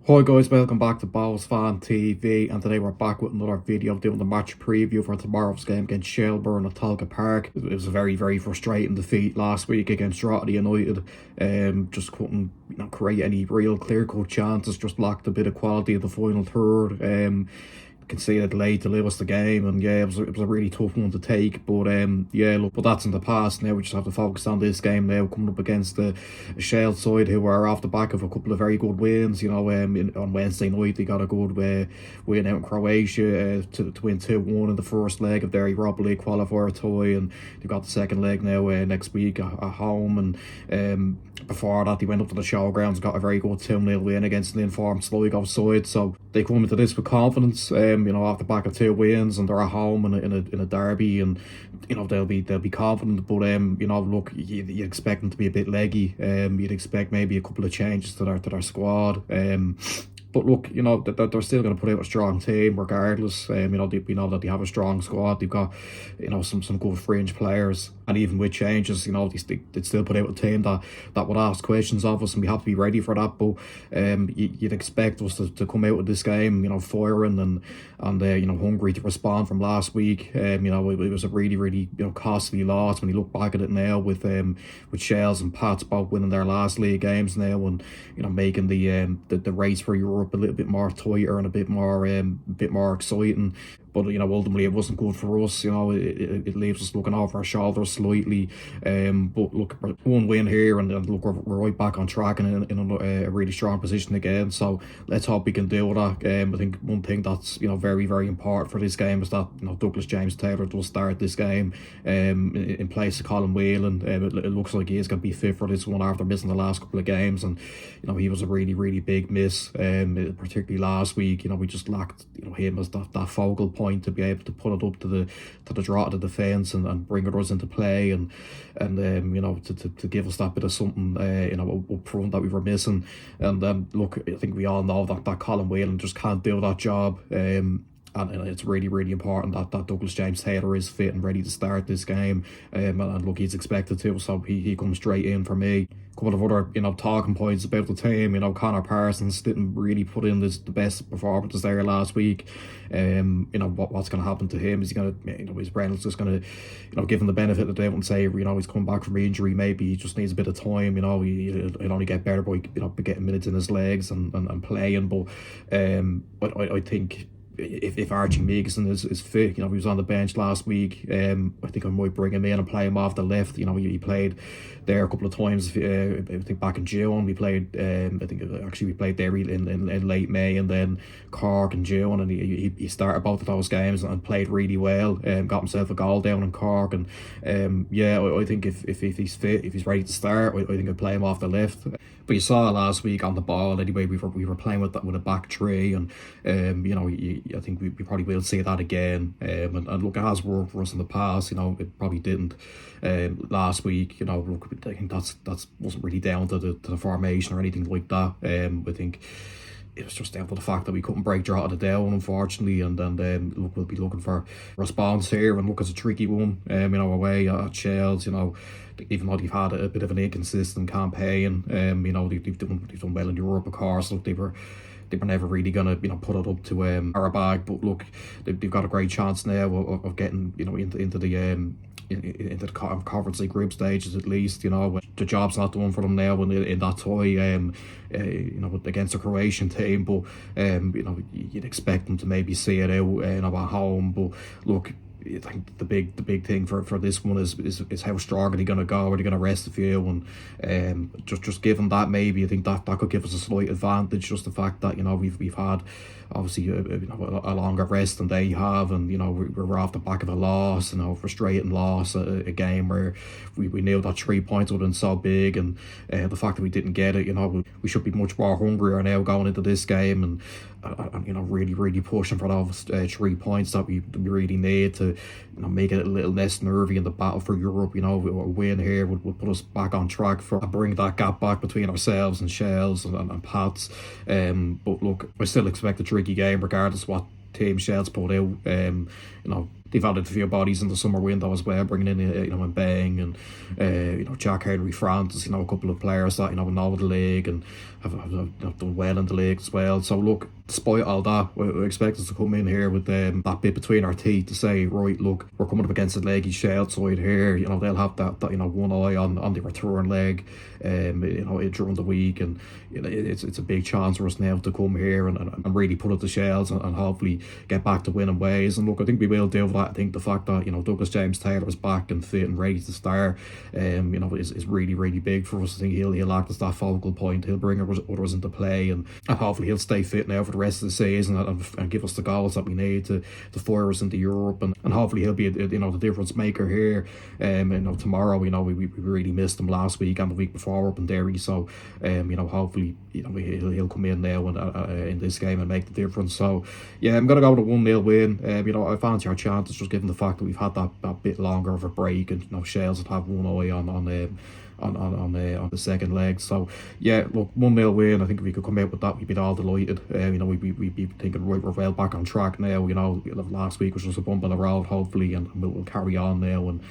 Hi guys, welcome back to Bowls Fan TV, and today we're back with another video doing the match preview for tomorrow's game against Shelbourne at Tolka Park. It was a very frustrating defeat last week against Drogheda United. Just couldn't create any real clear-cut chances, just lacked a bit of quality at the final third. Conceded late to lose the game, and yeah, it was a really tough one to take. But yeah, look, but that's in the past now. We just have to focus on this game now, coming up against the Shell side, who are off the back of a couple of very good wins. On Wednesday night they got a good win out in Croatia to win 2-1 in the first leg of their Europa League qualifier tie, and they've got the second leg now next week at home. And before that, they went up to the showgrounds, got a very good 2-0 win against an informed Sligo side. So they come into this with confidence. Off the back of 2 wins, and they're at home in a derby, and they'll be confident. But look, you expect them to be a bit leggy. You'd expect maybe a couple of changes to their squad. But look, they're still going to put out a strong team regardless. We know that they have a strong squad. They've got, some good fringe players. And even with changes, they'd still put out a team that would ask questions of us, and we have to be ready for that. But you'd expect us to come out of this game, firing and hungry to respond from last week. It was a really costly loss when you look back at it now, with Shells and Pats both winning their last league games now, and making the race for Europe a little bit more tighter and a bit more exciting. But ultimately it wasn't good for us. It leaves us looking over our shoulders slightly. But look, one win here, and look, we're right back on track and in a really strong position again. So let's hope we can do that. I think one thing that's very important for this game is that Douglas James Taylor does start this game in place of Colin Whelan. It looks like he is going to be fit for this one after missing the last couple of games, and he was a really big miss, particularly last week. We just lacked him as that focal point to be able to put it up to the draw of the defence and bring others into play, and to give us that bit of something up front that we were missing. And look, I think we all know that Colin Whelan just can't do that job. And it's really important that Douglas James Taylor is fit and ready to start this game. And look, he's expected to, so he comes straight in for me. A couple of other talking points about the team. Connor Parsons didn't really put in the best performances there last week. What's going to happen to him? Is he going to is Reynolds just going to give him the benefit of the doubt and say he's come back from injury, maybe he just needs a bit of time. He'll only get better by getting minutes in his legs and playing. But I think if Archie Meagson is fit, he was on the bench last week. I think I might bring him in and play him off the left. He played there a couple of times. I think back in June we played. I think actually we played there in late May, and then Cork in June, and he started both of those games and played really well. Got himself a goal down in Cork, and I think if he's fit, if he's ready to start, I think I'd play him off the left. But you saw last week on the ball anyway. We were playing with a back three, and I think we probably will see that again. And look, it has worked for us in the past. It probably didn't last week. Look, I think that wasn't really down to the formation or anything like that. I think it was just down to the fact that we couldn't break Drogheda down, unfortunately, and then look, we'll be looking for response here. And look, it's a tricky one. Away at Shells, even though they've had a bit of an inconsistent campaign, they've done well in Europe, of course. Look, they were never really gonna put it up to our bag, but look, they've got a great chance now of getting into the Conference League group stages at least. The job's not done for them now in that tie against the Croatian team, but you'd expect them to maybe see it out at home. But look, I think the big thing for this one is how strong are they going to go? Are they going to rest a few? And just given that, maybe I think that could give us a slight advantage. Just the fact that we've had obviously a longer rest than they have, and we're off the back of a loss, frustrating loss, a game where we knew that 3 points would have been so big, and the fact that we didn't get it, we should be much more hungrier now going into this game, and really pushing for those 3 points that we really need to make it a little less nervy in the battle for Europe. A win here would put us back on track for bring that gap back between ourselves and Shells and Pats. But look, I still expect a tricky game regardless what team Shells put out. they've added a few bodies in the summer window as well, bringing in and Bang and Jack Henry Francis, a couple of players that know the league and have done well in the league as well. So look, despite all that, we expect us to come in here with that bit between our teeth to say, right, look, we're coming up against a leggy Sheld side here. They'll have that one eye on the return leg, during the week, and it's a big chance for us now to come here and really put up the shells and hopefully get back to winning ways. And look, I think we will do that. I think the fact that Douglas James Taylor is back and fit and ready to start, is really, really big for us. I think he'll act as that focal point. He'll bring others into play, and hopefully he'll stay fit now for the rest of the season and give us the goals that we need to fire us into Europe, and hopefully he'll be the difference maker here. Tomorrow, we really missed him last week and the week before up in Derry, so hopefully he'll come in now and in this game and make the difference. So yeah, I'm gonna go with a 1-0 win. I fancy our chances, just given the fact that we've had that bit longer of a break, and Shells would have one eye on the second leg. So yeah, look, 1-0 win. I think if we could come out with that, we'd be all delighted. We'd be thinking, right, we're well back on track now. Last week was just a bump on the road, hopefully, and we'll carry on now and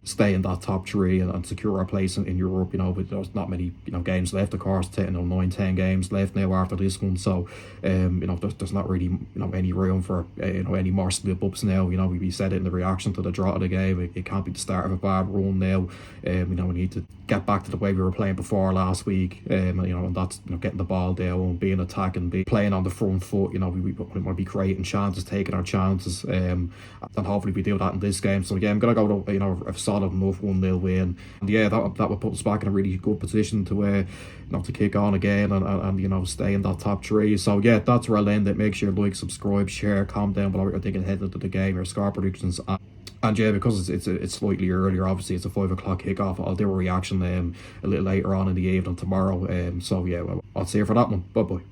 stay in that top three and secure our place in Europe. But there's not many games left, of course. 9-10 games left now after this one, so there's not really any room for any more slip ups now. We said it in the reaction to the draw of the game. It can't be the start of a bad run now. We need to get back to the way we were playing before last week, and that's getting the ball down, being attacking, be playing on the front foot. We want to be creating chances, taking our chances, and hopefully we do that in this game. So yeah, I'm gonna go with a solid enough 1-0 win, and yeah, that would put us back in a really good position to to kick on again and stay in that top three. So yeah, that's where I'll end it. Make sure you like, subscribe, share, comment down below what you're thinking heading into the game, your score predictions. And yeah, because it's slightly earlier, obviously it's a 5 o'clock kickoff, I'll do a reaction a little later on in the evening tomorrow. So yeah, I'll see you for that one. Bye bye.